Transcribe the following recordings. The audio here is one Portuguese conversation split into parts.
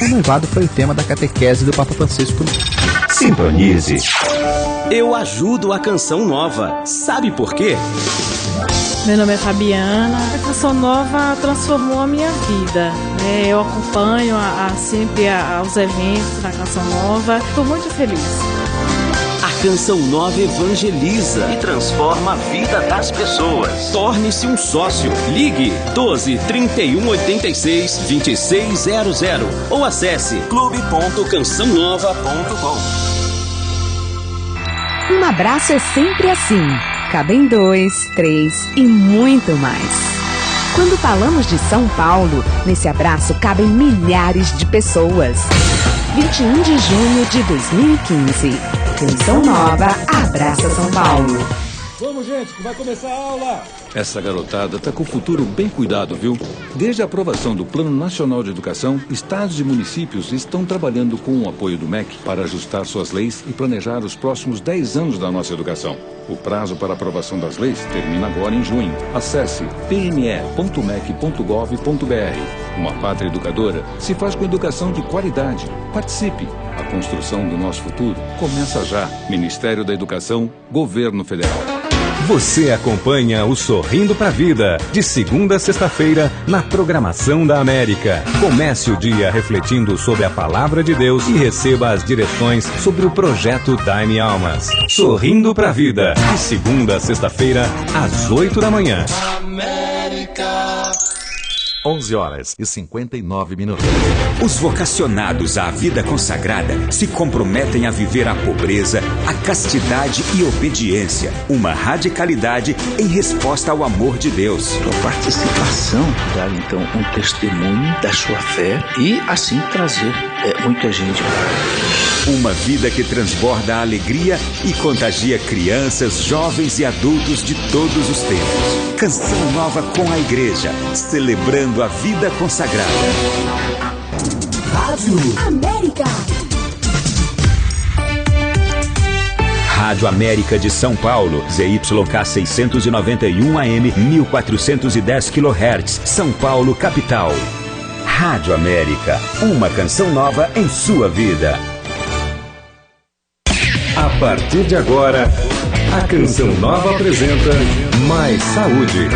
o noivado foi o tema da catequese do Papa Francisco. Sintonize. Eu ajudo a Canção Nova. Sabe por quê? Meu nome é Fabiana. A Canção Nova transformou a minha vida. Eu acompanho sempre os eventos da Canção Nova. Estou muito feliz. A Canção Nova evangeliza e transforma a vida das pessoas. Torne-se um sócio. Ligue 12 31 86 2600 ou acesse clube.cançãonova.com. Um abraço é sempre assim. Cabem 2, 3 e muito mais. Quando falamos de São Paulo, nesse abraço cabem milhares de pessoas. 21 de junho de 2015. Canção Nova abraça São Paulo. Vamos, gente, que vai começar a aula! Essa garotada tá com o futuro bem cuidado, viu? Desde a aprovação do Plano Nacional de Educação, estados e municípios estão trabalhando com o apoio do MEC para ajustar suas leis e planejar os próximos 10 anos da nossa educação. O prazo para aprovação das leis termina agora em junho. Acesse pme.mec.gov.br. Uma pátria educadora se faz com educação de qualidade. Participe! A construção do nosso futuro começa já. Ministério da Educação, Governo Federal. Você acompanha o Sorrindo pra Vida, de segunda a sexta-feira, na programação da América. Comece o dia refletindo sobre a Palavra de Deus e receba as direções sobre o projeto Dime Almas. Sorrindo pra Vida, de segunda a sexta-feira, às 8 da manhã. América. 11h59. Os vocacionados à vida consagrada se comprometem a viver a pobreza, a castidade e obediência, uma radicalidade em resposta ao amor de Deus. Sua participação, dar então um testemunho da sua fé e assim trazer muita gente para uma vida que transborda a alegria e contagia crianças, jovens e adultos de todos os tempos. Canção Nova com a Igreja, celebrando a vida consagrada. Rádio América. Rádio América de São Paulo, ZYK 691 AM, 1410 kHz, São Paulo, capital. Rádio América, uma canção nova em sua vida. A partir de agora, a Canção Nova apresenta Mais Saúde.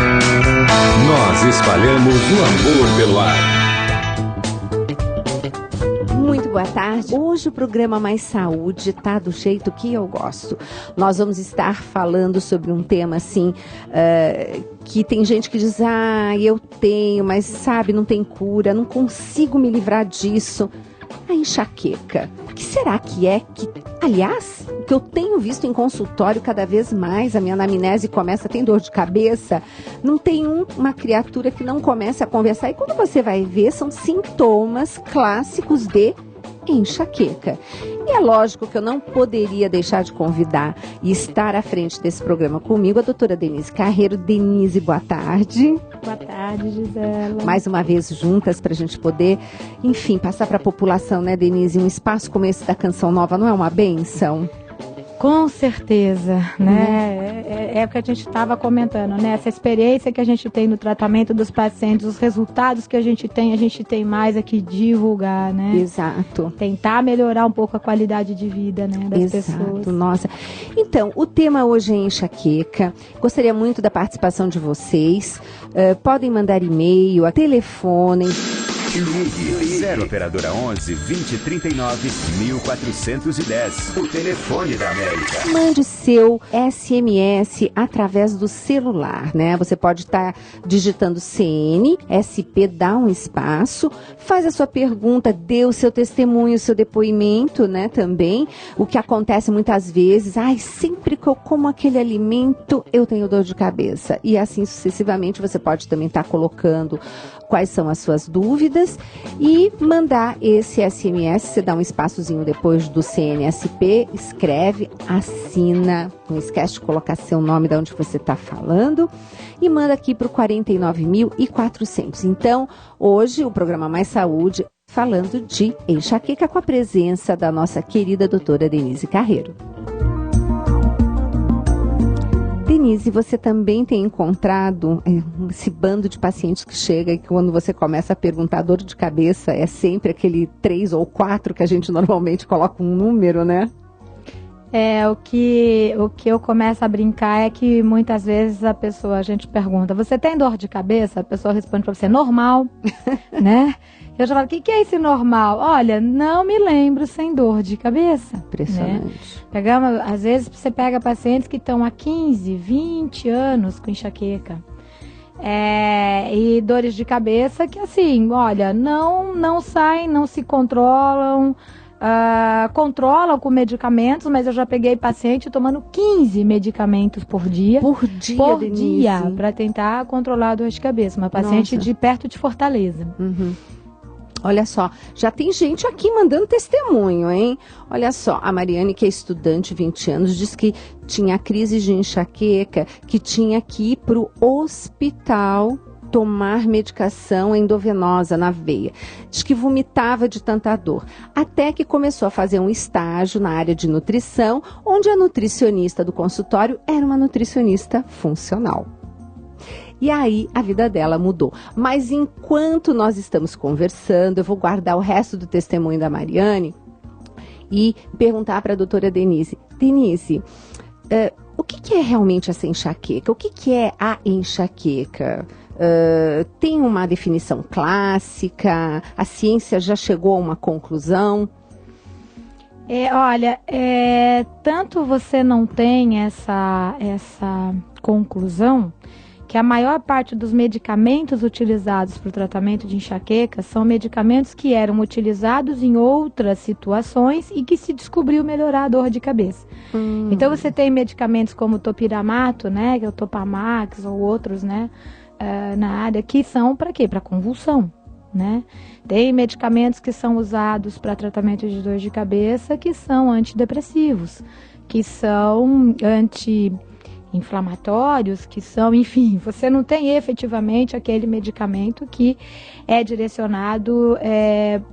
Nós espalhamos o amor pelo ar. Muito boa tarde. Hoje o programa Mais Saúde tá do jeito que eu gosto. Nós vamos estar falando sobre um tema assim, que tem gente que diz, eu tenho, mas sabe, não tem cura, não consigo me livrar disso. A enxaqueca. O que será que é que, aliás, o que eu tenho visto em consultório cada vez mais, a minha anamnese começa, tem dor de cabeça, não tem uma criatura que não comece a conversar. E quando você vai ver, são sintomas clássicos de enxaqueca. E é lógico que eu não poderia deixar de convidar e estar à frente desse programa comigo a doutora Denise Carreiro. Denise, boa tarde. Boa tarde, Gisela. Mais uma vez juntas para a gente poder, enfim, passar para a população, né, Denise? Um espaço como esse da Canção Nova não é uma bênção? Com certeza, né? É o que a gente estava comentando, né? Essa experiência que a gente tem no tratamento dos pacientes, os resultados que a gente tem mais aqui divulgar, né? Exato. Tentar melhorar um pouco a qualidade de vida, né, das pessoas. Nossa. Então, o tema hoje é enxaqueca. Gostaria muito da participação de vocês. Podem mandar e-mail, telefonem. Ligue 0 operadora 11 2039 1410. O telefone da América. Mande seu SMS através do celular, né? Você pode estar digitando CN, SP, dá um espaço, faz a sua pergunta, dê o seu testemunho, o seu depoimento, né? Também. O que acontece muitas vezes, sempre que eu como aquele alimento, eu tenho dor de cabeça. E assim sucessivamente, você pode também estar colocando quais são as suas dúvidas e mandar esse SMS. Você dá um espaçozinho depois do CNSP, escreve, assina, não esquece de colocar seu nome de onde você está falando e manda aqui para o 49.400. Então, hoje o programa Mais Saúde falando de enxaqueca com a presença da nossa querida doutora Denise Carreiro. Denise, Denise, você também tem encontrado esse bando de pacientes que chega e que quando você começa a perguntar dor de cabeça, é sempre aquele 3 ou 4 que a gente normalmente coloca um número, né? O que eu começo a brincar é que muitas vezes a gente pergunta, você tem dor de cabeça? A pessoa responde para você, normal, né? Eu já falo, o que é esse normal? Olha, não me lembro sem dor de cabeça. Impressionante. Né? Às vezes você pega pacientes que estão há 15, 20 anos com enxaqueca. E dores de cabeça que assim, olha, não saem, não se controlam, controlam com medicamentos, mas eu já peguei paciente tomando 15 medicamentos por dia. Por dia, para tentar controlar a dor de cabeça. Uma paciente de perto de Fortaleza. Uhum. Olha só, já tem gente aqui mandando testemunho, hein? Olha só, a Mariane, que é estudante, 20 anos, diz que tinha crise de enxaqueca, que tinha que ir para o hospital tomar medicação endovenosa na veia. Diz que vomitava de tanta dor. Até que começou a fazer um estágio na área de nutrição, onde a nutricionista do consultório era uma nutricionista funcional. E aí a vida dela mudou. Mas enquanto nós estamos conversando, eu vou guardar o resto do testemunho da Mariane e perguntar para a doutora Denise. Denise, o que é realmente essa enxaqueca? O que é a enxaqueca? Tem uma definição clássica? A ciência já chegou a uma conclusão? Tanto você não tem essa conclusão, que a maior parte dos medicamentos utilizados para o tratamento de enxaqueca são medicamentos que eram utilizados em outras situações e que se descobriu melhorar a dor de cabeça. Então você tem medicamentos como o topiramato, né, que é o Topamax ou outros, né, na área, que são para quê? Para convulsão, né? Tem medicamentos que são usados para tratamento de dor de cabeça que são antidepressivos, que são anti-inflamatórios, que são, enfim, você não tem efetivamente aquele medicamento que é direcionado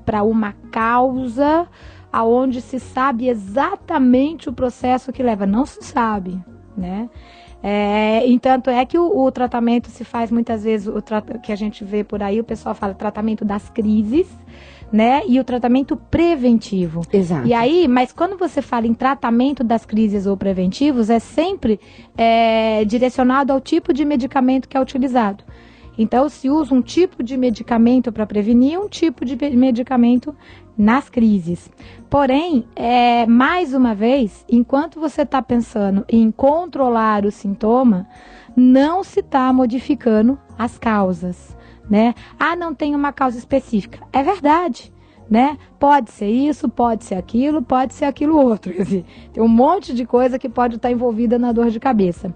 para uma causa aonde se sabe exatamente o processo que leva. Não se sabe, né? Entanto é que o tratamento se faz muitas vezes, que a gente vê por aí, o pessoal fala tratamento das crises, né? E o tratamento preventivo. Exato. E aí, mas quando você fala em tratamento das crises ou preventivos, é sempre direcionado ao tipo de medicamento que é utilizado. Então, se usa um tipo de medicamento para prevenir, um tipo de medicamento nas crises. Porém, mais uma vez, enquanto você está pensando em controlar o sintoma, não se está modificando as causas, né? Não tem uma causa específica. É verdade, né? Pode ser isso, pode ser aquilo outro. Quer dizer, tem um monte de coisa que pode estar envolvida na dor de cabeça.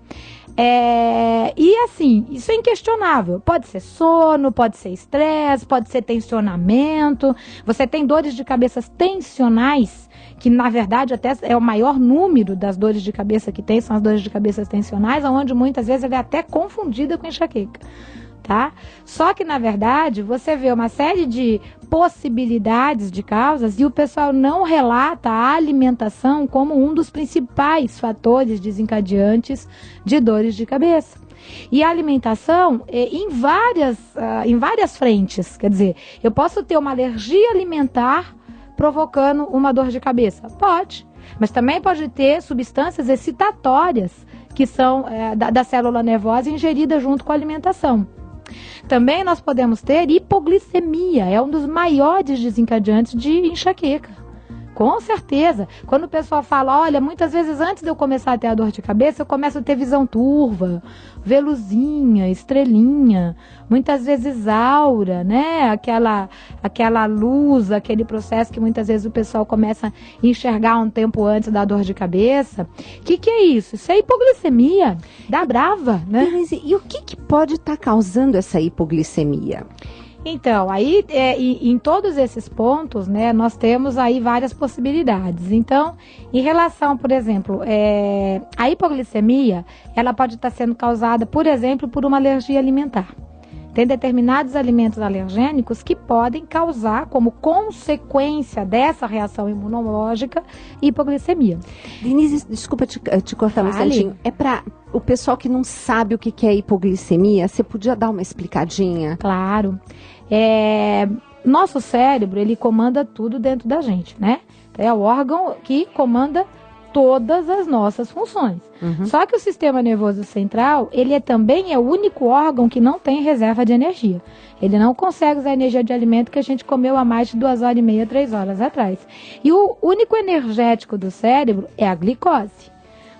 E assim, isso é inquestionável. Pode ser sono, pode ser estresse, pode ser tensionamento. Você tem dores de cabeça tensionais, que na verdade até é o maior número das dores de cabeça que tem, são as dores de cabeça tensionais, onde muitas vezes ela é até confundida com enxaqueca. Tá? Só que, na verdade, você vê uma série de possibilidades de causas e o pessoal não relata a alimentação como um dos principais fatores desencadeantes de dores de cabeça. E a alimentação em várias frentes. Quer dizer, eu posso ter uma alergia alimentar provocando uma dor de cabeça? Pode. Mas também pode ter substâncias excitatórias que são da célula nervosa ingerida junto com a alimentação. Também nós podemos ter hipoglicemia, é um dos maiores desencadeantes de enxaqueca. Com certeza. Quando o pessoal fala, olha, muitas vezes antes de eu começar a ter a dor de cabeça, eu começo a ter visão turva, veluzinha, estrelinha, muitas vezes aura, né? Aquela luz, aquele processo que muitas vezes o pessoal começa a enxergar um tempo antes da dor de cabeça. O que é isso? Isso é hipoglicemia, dá brava, né? E o que pode estar causando essa hipoglicemia? Então, aí em todos esses pontos, né, nós temos aí várias possibilidades. Então, em relação, por exemplo, a hipoglicemia, ela pode estar sendo causada, por exemplo, por uma alergia alimentar. tem determinados alimentos alergênicos que podem causar, como consequência dessa reação imunológica, hipoglicemia. Denise, desculpa te cortar um instantinho. É para o pessoal que não sabe o que é hipoglicemia, você podia dar uma explicadinha? Claro. Nosso cérebro, ele comanda tudo dentro da gente, né? É o órgão que comanda todas as nossas funções. Só que o sistema nervoso central, ele também é o único órgão que não tem reserva de energia. Ele não consegue usar a energia de alimento que a gente comeu há mais de 2h30, 3 horas atrás. E o único energético do cérebro é a glicose.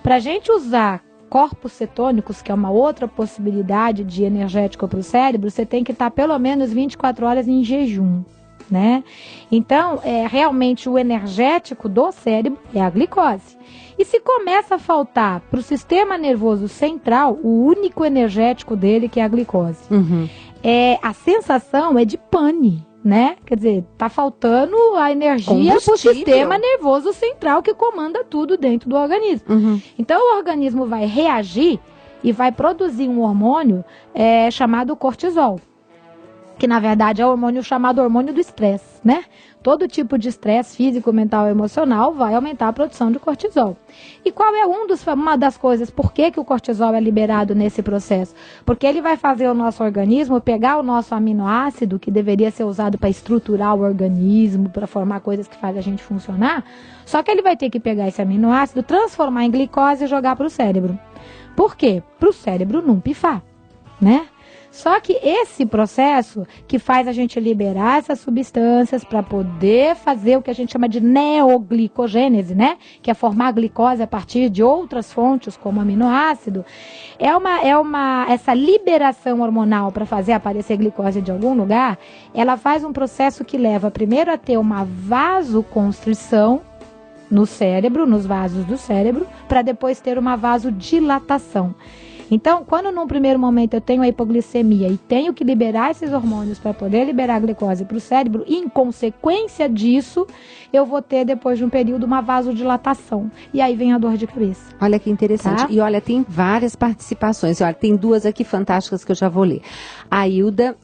Para a gente usar corpos cetônicos, que é uma outra possibilidade de energético para o cérebro, você tem que estar pelo menos 24 horas em jejum, né? Então, realmente o energético do cérebro é a glicose. E se começa a faltar para o sistema nervoso central, o único energético dele, que é a glicose, a sensação é de pane, né? Quer dizer, tá faltando a energia para o sistema nervoso central, que comanda tudo dentro do organismo. Então, o organismo vai reagir e vai produzir um hormônio chamado cortisol, que na verdade é o hormônio chamado hormônio do estresse, né? Todo tipo de estresse físico, mental e emocional vai aumentar a produção de cortisol. E qual é uma das coisas, por que o cortisol é liberado nesse processo? Porque ele vai fazer o nosso organismo pegar o nosso aminoácido, que deveria ser usado para estruturar o organismo, para formar coisas que fazem a gente funcionar, só que ele vai ter que pegar esse aminoácido, transformar em glicose e jogar para o cérebro. Por quê? Para o cérebro não pifar, né? Só que esse processo que faz a gente liberar essas substâncias para poder fazer o que a gente chama de neoglicogênese, né? Que é formar glicose a partir de outras fontes, como aminoácido, essa liberação hormonal para fazer aparecer glicose de algum lugar, ela faz um processo que leva primeiro a ter uma vasoconstrição no cérebro, nos vasos do cérebro, para depois ter uma vasodilatação. Então, quando num primeiro momento eu tenho a hipoglicemia e tenho que liberar esses hormônios para poder liberar a glicose para o cérebro, em consequência disso, eu vou ter, depois de um período, uma vasodilatação. E aí vem a dor de cabeça. Olha que interessante. Tá? E olha, tem várias participações. Olha, tem 2 aqui fantásticas que eu já vou ler. A Hilda,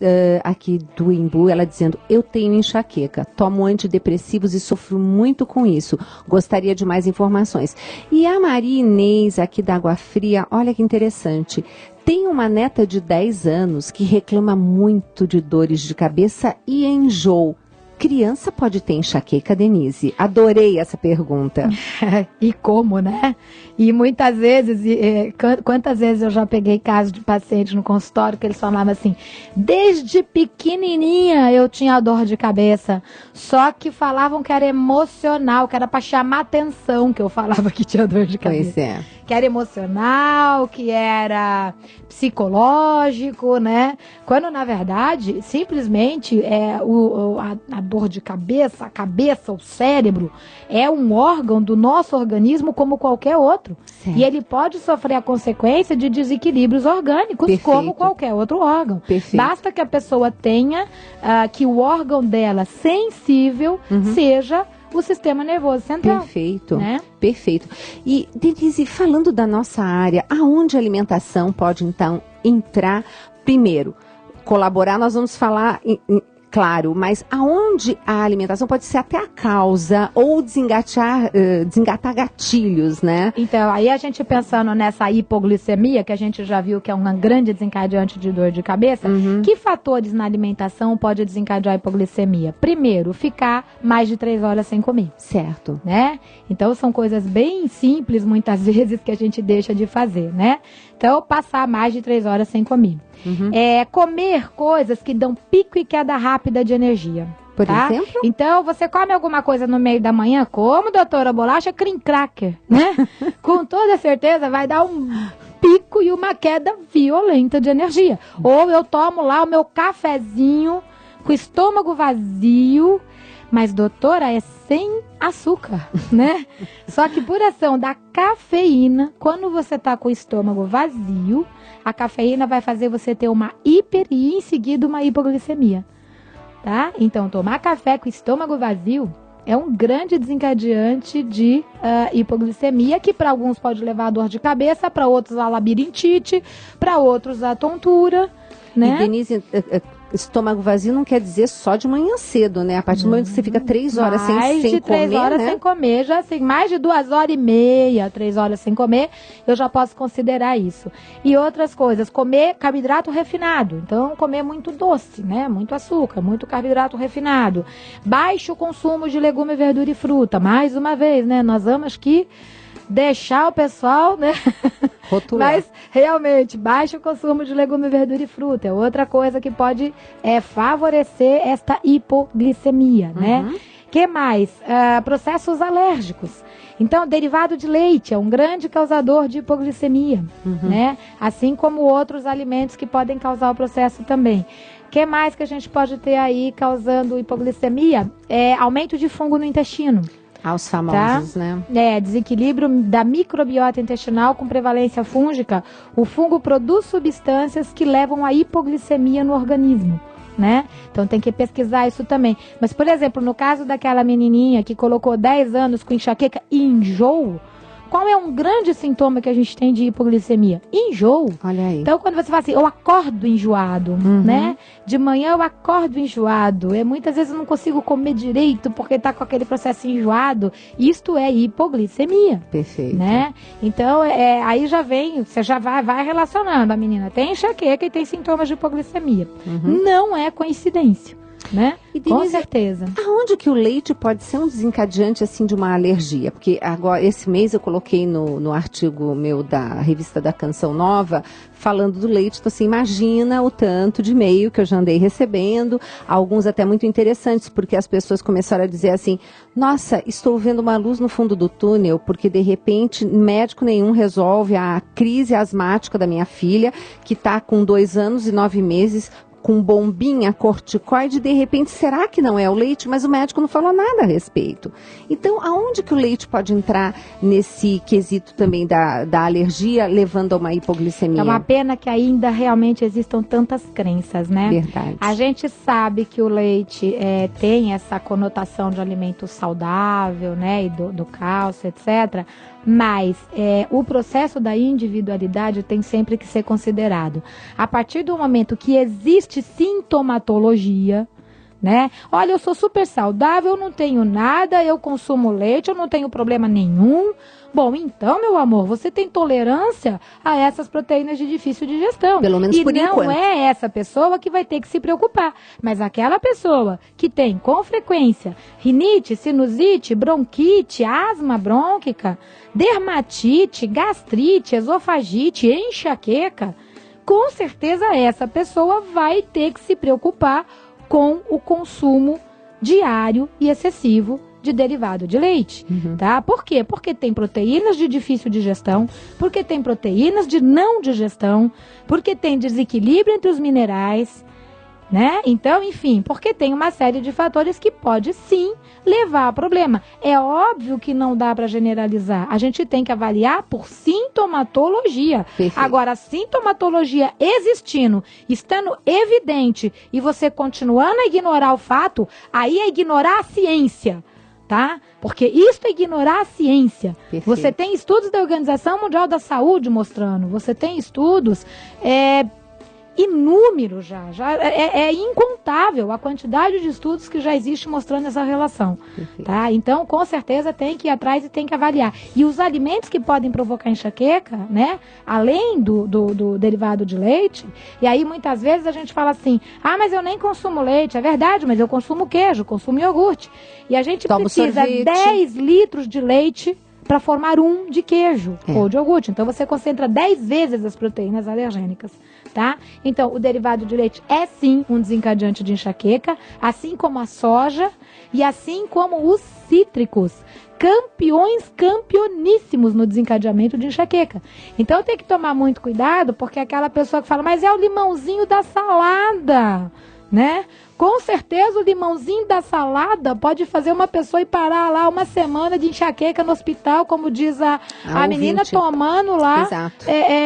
aqui do Imbu, ela dizendo: eu tenho enxaqueca, tomo antidepressivos e sofro muito com isso. Gostaria de mais informações. E a Maria Inês, aqui da Água Fria, olha que interessante. Tem uma neta de 10 anos que reclama muito de dores de cabeça e enjoo. Criança pode ter enxaqueca, Denise? Adorei essa pergunta. E como, né? E muitas vezes, quantas vezes eu já peguei casos de pacientes no consultório que eles falavam assim: desde pequenininha eu tinha dor de cabeça, só que falavam que era emocional, que era para chamar atenção que eu falava que tinha dor de cabeça. Pois é. Que era emocional, que era psicológico, né? Quando, na verdade, simplesmente a dor de cabeça, a cabeça, o cérebro, é um órgão do nosso organismo como qualquer outro. Certo. E ele pode sofrer a consequência de desequilíbrios orgânicos, perfeito, como qualquer outro órgão. Perfeito. Basta que a pessoa tenha, que o órgão dela sensível seja o sistema nervoso central. Perfeito, né? Perfeito. E, Denise, falando da nossa área, aonde a alimentação pode, então, entrar? Primeiro, colaborar, nós vamos falar, claro, mas aonde a alimentação pode ser até a causa ou desengatar gatilhos, né? Então, aí a gente pensando nessa hipoglicemia, que a gente já viu que é um grande desencadeante de dor de cabeça, que fatores na alimentação pode desencadear a hipoglicemia? Primeiro, ficar mais de 3 horas sem comer. Certo. Né? Então, são coisas bem simples, muitas vezes, que a gente deixa de fazer, né? Então, passar mais de 3 horas sem comer. Comer coisas que dão pico e queda rápida de energia. Por exemplo? Então, você come alguma coisa no meio da manhã, como, doutora Bolacha, cream cracker, né? Com toda certeza vai dar um pico e uma queda violenta de energia. Ou eu tomo lá o meu cafezinho com o estômago vazio, mas, doutora, é sem açúcar, né? Só que por ação da cafeína, quando você tá com o estômago vazio, a cafeína vai fazer você ter uma hiper e em seguida uma hipoglicemia, tá? Então, tomar café com o estômago vazio é um grande desencadeante de hipoglicemia, que para alguns pode levar a dor de cabeça, para outros a labirintite, para outros a tontura, né? E, Denise, estômago vazio não quer dizer só de manhã cedo, né? A partir do momento que você fica 3 horas sem comer, mais de 3 horas, né? sem comer, já assim, mais de 2h30, 3 horas sem comer, eu já posso considerar isso. E outras coisas, comer carboidrato refinado, então comer muito doce, né? Muito açúcar, muito carboidrato refinado. Baixo consumo de legume, verdura e fruta. Mais uma vez, né? Nós vamos que deixar o pessoal, né? Rotular. Mas, realmente, baixo consumo de legume, verdura e fruta. É outra coisa que pode favorecer esta hipoglicemia, né? Que mais? Processos alérgicos. Então, derivado de leite é um grande causador de hipoglicemia, né? Assim como outros alimentos que podem causar o processo também. Que mais que a gente pode ter aí causando hipoglicemia? Aumento de fungo no intestino. Aos famosos, né? Desequilíbrio da microbiota intestinal com prevalência fúngica. O fungo produz substâncias que levam à hipoglicemia no organismo, né? Então tem que pesquisar isso também. Mas, por exemplo, no caso daquela menininha que colocou 10 anos com enxaqueca e enjoo, qual é um grande sintoma que a gente tem de hipoglicemia? Enjoo. Olha aí. Então, quando você fala assim, eu acordo enjoado, né? De manhã eu acordo enjoado. Muitas vezes eu não consigo comer direito porque tá com aquele processo enjoado. Isto é hipoglicemia. Perfeito. Né? Então, aí já vem, você já vai relacionando. A menina tem enxaqueca e tem sintomas de hipoglicemia. Não é coincidência. Né? E Denise, com certeza. Aonde que o leite pode ser um desencadeante assim de uma alergia? Porque agora esse mês eu coloquei no artigo meu da revista da Canção Nova falando do leite. Então assim, imagina o tanto de e-mail que eu já andei recebendo, alguns até muito interessantes, porque as pessoas começaram a dizer assim: nossa, estou vendo uma luz no fundo do túnel, porque de repente médico nenhum resolve a crise asmática da minha filha, que está com 2 anos e 9 meses, com bombinha, corticoide, de repente, será que não é o leite? Mas o médico não falou nada a respeito. Então, aonde que o leite pode entrar nesse quesito também da alergia, levando a uma hipoglicemia? É uma pena que ainda realmente existam tantas crenças, né? Verdade. A gente sabe que o leite tem essa conotação de alimento saudável, né? E do cálcio, etc., mas o processo da individualidade tem sempre que ser considerado. A partir do momento que existe sintomatologia, né? Olha, eu sou super saudável, eu não tenho nada, eu consumo leite, eu não tenho problema nenhum. Bom, então, meu amor, você tem tolerância a essas proteínas de difícil digestão. Pelo menos por enquanto. E não é essa pessoa que vai ter que se preocupar, mas aquela pessoa que tem com frequência rinite, sinusite, bronquite, asma brônquica, dermatite, gastrite, esofagite, enxaqueca, com certeza essa pessoa vai ter que se preocupar com o consumo diário e excessivo de derivado de leite, tá? Por quê? Porque tem proteínas de difícil digestão, porque tem proteínas de não digestão, porque tem desequilíbrio entre os minerais, né? Então, enfim, porque tem uma série de fatores que pode sim levar a problema. É óbvio que não dá para generalizar. A gente tem que avaliar por sintomatologia. Perfeito. Agora, a sintomatologia existindo, estando evidente e você continuando a ignorar o fato, aí é ignorar a ciência. Tá? Porque isso é ignorar a ciência. Perfeito. Você tem estudos da Organização Mundial da Saúde mostrando, você tem estudos inúmeros já é incontável a quantidade de estudos que já existe mostrando essa relação. Tá? Então, com certeza, tem que ir atrás e tem que avaliar. E os alimentos que podem provocar enxaqueca, né? Além do derivado de leite, e aí muitas vezes a gente fala assim, mas eu nem consumo leite, é verdade, mas eu consumo queijo, consumo iogurte. E a gente precisa 10 litros de leite para formar 1 de queijo ou de iogurte. Então, você concentra 10 vezes as proteínas alergênicas, tá? Então, o derivado de leite é sim um desencadeante de enxaqueca, assim como a soja e assim como os cítricos. Campeoníssimos no desencadeamento de enxaqueca. Então, tem que tomar muito cuidado, porque aquela pessoa que fala, mas é o limãozinho da salada, né? Com certeza o limãozinho da salada pode fazer uma pessoa ir parar lá uma semana de enxaqueca no hospital, como diz a menina tomando lá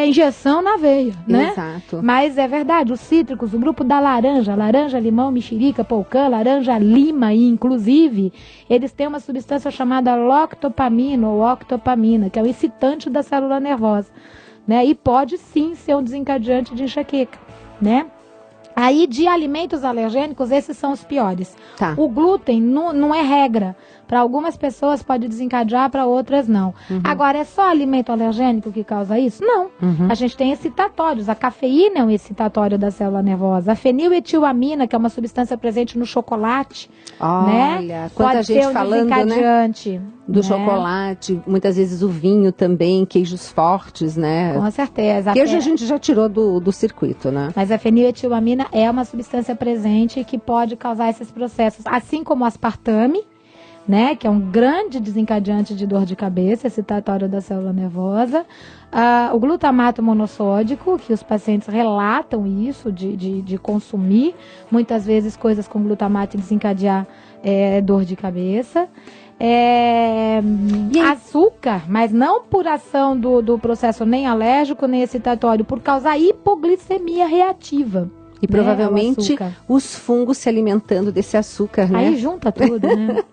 injeção na veia, né? Exato. Mas é verdade, os cítricos, o grupo da laranja, limão, mexerica, polcã, laranja, lima, e inclusive, eles têm uma substância chamada loctopamina ou octopamina, que é o excitante da célula nervosa, né? E pode sim ser um desencadeante de enxaqueca, né? Aí, de alimentos alergênicos, esses são os piores. Tá. O glúten não é regra. Para algumas pessoas pode desencadear, para outras não. Agora, é só alimento alergênico que causa isso? Não. A gente tem excitatórios. A cafeína é um excitatório da célula nervosa. A feniletilamina, que é uma substância presente no chocolate, Olha, quanta pode gente ser um falando, desencadeante. do chocolate, muitas vezes o vinho também, queijos fortes, né? Com certeza. Queijo a gente já tirou do circuito, né? Mas a feniletilamina é uma substância presente que pode causar esses processos, assim como o aspartame, né, que é um grande desencadeante de dor de cabeça, excitatório da célula nervosa. O glutamato monossódico, que os pacientes relatam isso, de consumir, muitas vezes coisas com glutamato e desencadear dor de cabeça. Açúcar, mas não por ação do processo nem alérgico, nem excitatório, por causar hipoglicemia reativa. E provavelmente os fungos se alimentando desse açúcar, né? Aí junta tudo, né?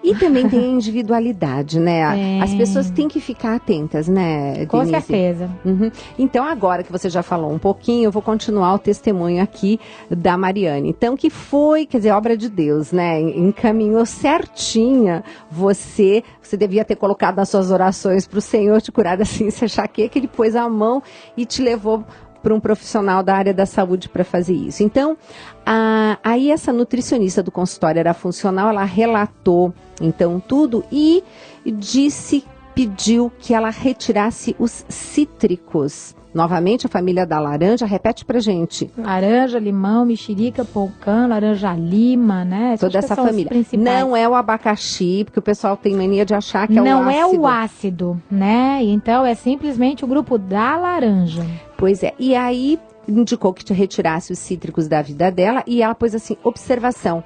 E também tem a individualidade, né? As pessoas têm que ficar atentas, né, Denise? Com certeza. Então, agora que você já falou um pouquinho, eu vou continuar o testemunho aqui da Mariane. Então, que foi, quer dizer, obra de Deus, né? Encaminhou certinha você devia ter colocado nas suas orações para o Senhor te curar da ciência enxaqueca, Ele pôs a mão e te levou para um profissional da área da saúde para fazer isso. Então, aí essa nutricionista do consultório era funcional, ela relatou, então, tudo e pediu que ela retirasse os cítricos. Novamente, a família da laranja, repete pra gente. Laranja, limão, mexerica, polcã, laranja-lima, né? Toda essa família. Não é o abacaxi, porque o pessoal tem mania de achar que é o ácido. Não é o ácido, né? Então, é simplesmente o grupo da laranja. Pois é. E aí, indicou que te retirasse os cítricos da vida dela e ela pôs assim, observação.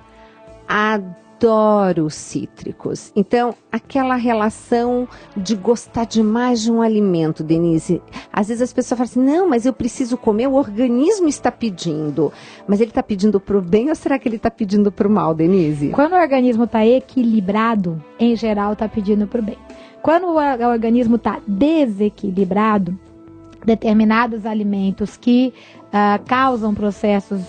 Adoro cítricos. Então, aquela relação de gostar demais de um alimento, Denise. Às vezes as pessoas falam assim, não, mas eu preciso comer, o organismo está pedindo. Mas ele está pedindo para o bem ou será que ele está pedindo para o mal, Denise? Quando o organismo está equilibrado, em geral está pedindo para o bem. Quando o organismo está desequilibrado, determinados alimentos que causam processos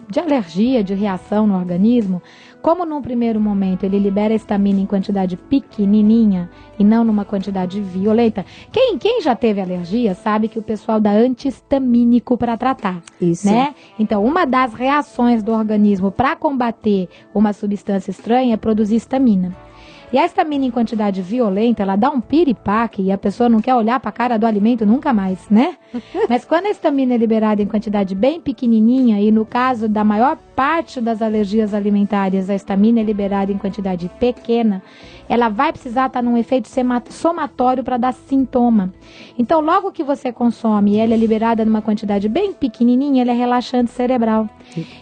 de alergia, de reação no organismo, como num primeiro momento ele libera histamina em quantidade pequenininha e não numa quantidade violenta. Quem já teve alergia sabe que o pessoal dá antihistamínico para tratar. Isso. Né? Então, uma das reações do organismo para combater uma substância estranha é produzir histamina. E a histamina em quantidade violenta, ela dá um piripaque e a pessoa não quer olhar para a cara do alimento nunca mais, né? Mas quando a histamina é liberada em quantidade bem pequenininha, e no caso da maior parte das alergias alimentares, a histamina é liberada em quantidade pequena, ela vai precisar estar num efeito somatório para dar sintoma. Então, logo que você consome e ela é liberada numa quantidade bem pequenininha, ela é relaxante cerebral.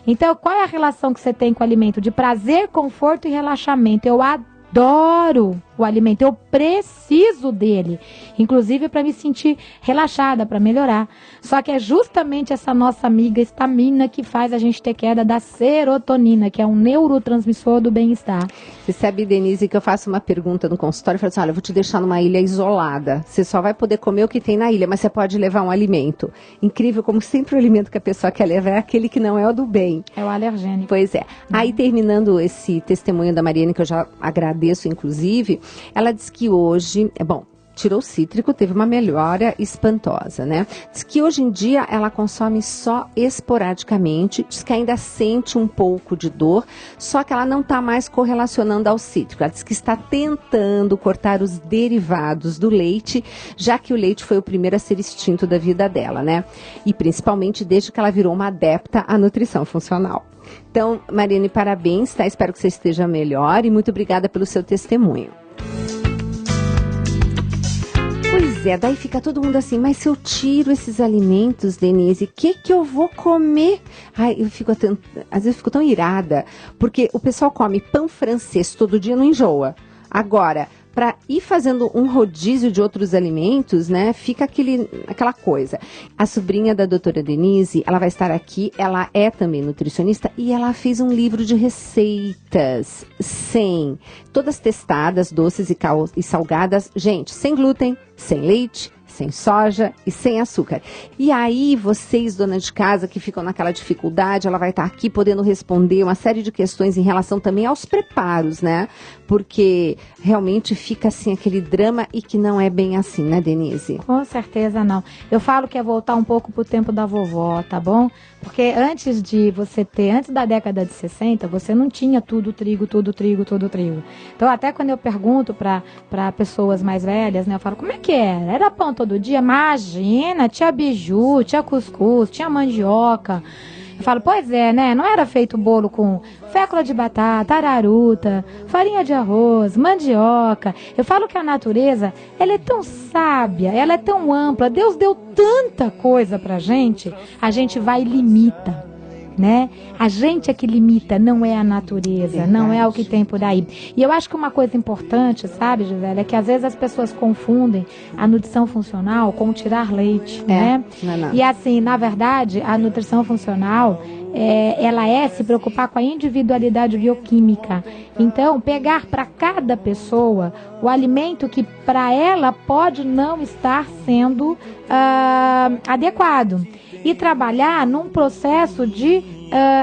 Então, qual é a relação que você tem com o alimento? De prazer, conforto e relaxamento. Eu adoro o alimento, eu preciso dele, inclusive para me sentir relaxada, para melhorar. Só que é justamente essa nossa amiga histamina que faz a gente ter queda da serotonina, que é um neurotransmissor do bem-estar. Você sabe, Denise, que eu faço uma pergunta no consultório e falo assim, olha, eu vou te deixar numa ilha isolada, você só vai poder comer o que tem na ilha, mas você pode levar um alimento. Incrível, como sempre o alimento que a pessoa quer levar é aquele que não é o do bem. É o alergênico. Pois é. Aí, terminando esse testemunho da Mariane, que eu já agradeço, inclusive, ela diz que hoje, tirou o cítrico, teve uma melhora espantosa, né? Diz que hoje em dia ela consome só esporadicamente, diz que ainda sente um pouco de dor, só que ela não está mais correlacionando ao cítrico. Ela diz que está tentando cortar os derivados do leite, já que o leite foi o primeiro a ser extinto da vida dela, né? E principalmente desde que ela virou uma adepta à nutrição funcional. Então, Mariane, parabéns, tá? Espero que você esteja melhor e muito obrigada pelo seu testemunho. Pois é, daí fica todo mundo assim, mas se eu tiro esses alimentos, Denise, o que eu vou comer? Ai, às vezes eu fico tão irada, porque o pessoal come pão francês todo dia, não enjoa. Agora, para ir fazendo um rodízio de outros alimentos, né, fica aquela coisa. A sobrinha da doutora Denise, ela vai estar aqui, ela é também nutricionista e ela fez um livro de receitas, todas testadas, doces e salgadas, gente, sem glúten, sem leite, sem soja e sem açúcar. E aí, vocês, dona de casa, que ficam naquela dificuldade, ela vai estar aqui podendo responder uma série de questões em relação também aos preparos, né? Porque realmente fica assim aquele drama e que não é bem assim, né, Denise? Com certeza não. Eu falo que é voltar um pouco pro tempo da vovó, tá bom? Porque antes da década de 60, você não tinha tudo trigo. Então, até quando eu pergunto para pessoas mais velhas, né, eu falo, como é que era? Era pão todo dia? Imagina, tinha biju, tinha cuscuz, tinha mandioca. Eu falo, pois é, né? Não era feito bolo com fécula de batata, araruta, farinha de arroz, mandioca. Eu falo que a natureza, ela é tão sábia, ela é tão ampla. Deus deu tanta coisa pra gente, a gente vai e limita, né? A gente é que limita, não é a natureza, verdade. Não é o que tem por aí. E eu acho que uma coisa importante, sabe, Gisele, é que às vezes as pessoas confundem a nutrição funcional com tirar leite, né? Não. E assim, na verdade, a nutrição funcional, ela é se preocupar com a individualidade bioquímica. Então, pegar para cada pessoa o alimento que para ela pode não estar sendo adequado. E trabalhar num processo de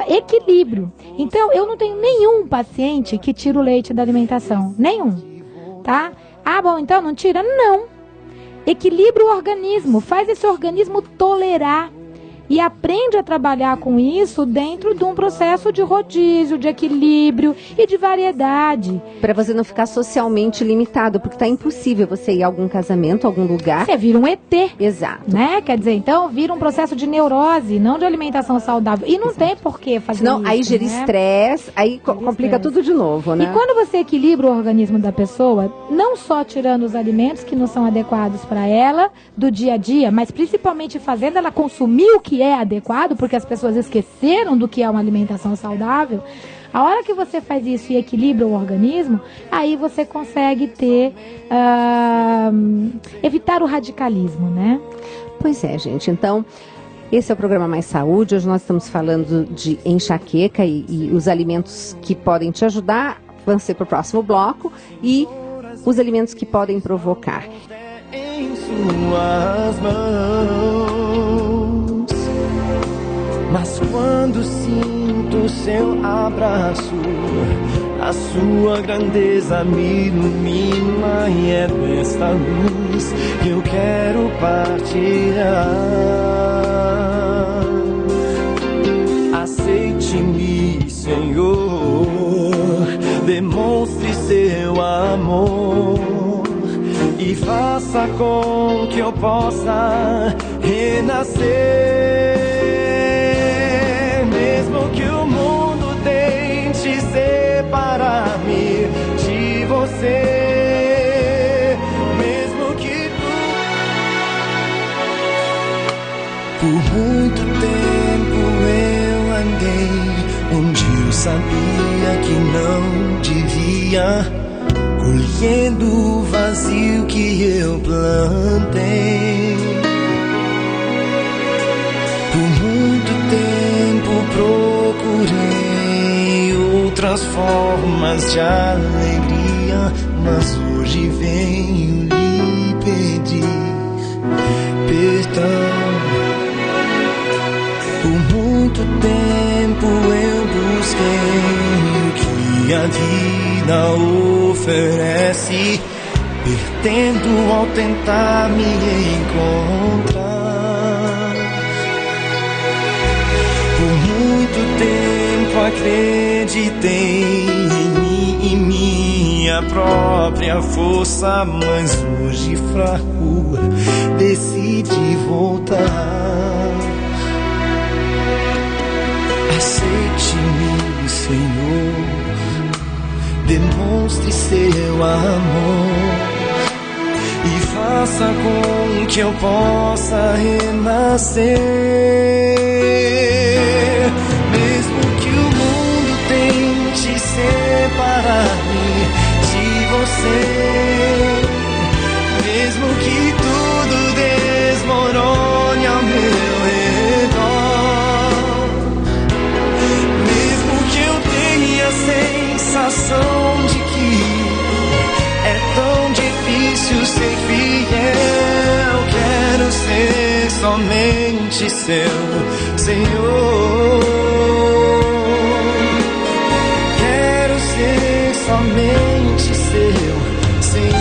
equilíbrio. Então, eu não tenho nenhum paciente que tira o leite da alimentação. Nenhum. Tá? Ah, bom, então não tira? Não. Equilibra o organismo. Faz esse organismo tolerar. E aprende a trabalhar com isso dentro de um processo de rodízio, de equilíbrio e de variedade. Para você não ficar socialmente limitado, porque tá impossível você ir a algum casamento, algum lugar. Você vira um ET. Exato. Né? Quer dizer, então vira um processo de neurose, não de alimentação saudável. E não tem por que fazer isso. Aí gera estresse, aí complica tudo de novo, né? E quando você equilibra o organismo da pessoa, não só tirando os alimentos que não são adequados para ela, do dia a dia, mas principalmente fazendo ela consumir o que é adequado, porque as pessoas esqueceram do que é uma alimentação saudável. A hora que você faz isso e equilibra o organismo, aí você consegue evitar o radicalismo, né? Pois é, gente. Então, esse é o programa Mais Saúde. Hoje nós estamos falando de enxaqueca e os alimentos que podem te ajudar. Vão ser para o próximo bloco. E os alimentos que podem provocar. Em suas mãos, mas quando sinto seu abraço, a sua grandeza me ilumina, e é desta luz que eu quero partilhar. Aceite-me, Senhor, demonstre seu amor e faça com que eu possa renascer. Mesmo que o mundo tente separar-me de você, mesmo que por muito tempo eu andei onde eu sabia que não devia, colhendo o vazio que eu plantei. Por muito tempo procurei outras formas de alegria, mas hoje venho lhe pedir perdão. Por muito tempo eu busquei o que a vida oferece, perdendo ao tentar me encontrar. Por muito tempo acreditei em minha própria força, mas hoje fraco decidi voltar. Aceite-me, Senhor, demonstre seu amor e faça com que eu possa renascer. Mesmo que o mundo tente separar-me de você, mesmo que tudo desmorone ao meu redor, mesmo que eu tenha a sensação de que é tão difícil ser fiel, somente seu, Senhor. Quero ser somente seu, Senhor.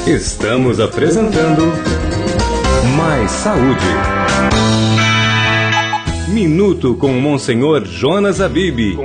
Estamos apresentando Mais Saúde. Minuto com o Monsenhor Jonas Abib.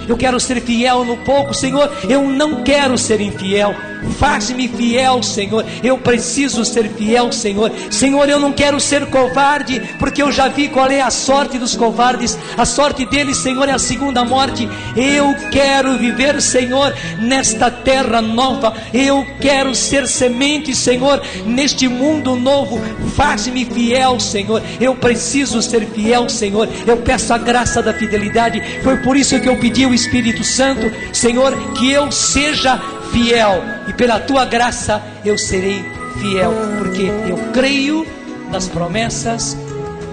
Eu quero ser fiel no pouco, Senhor. Eu não quero ser infiel. Faz-me fiel, Senhor. Eu preciso ser fiel, Senhor. Senhor, eu não quero ser covarde, porque eu já vi qual é a sorte dos covardes. A sorte deles, Senhor, é a segunda morte. Eu quero viver, Senhor, nesta terra nova. Eu quero ser semente, Senhor, neste mundo novo. Faz-me fiel, Senhor. Eu preciso ser fiel, Senhor. Eu peço a graça da fidelidade. Foi por isso que eu pedi ao Espírito Santo, Senhor, que eu seja fiel, e pela tua graça eu serei fiel, porque eu creio nas promessas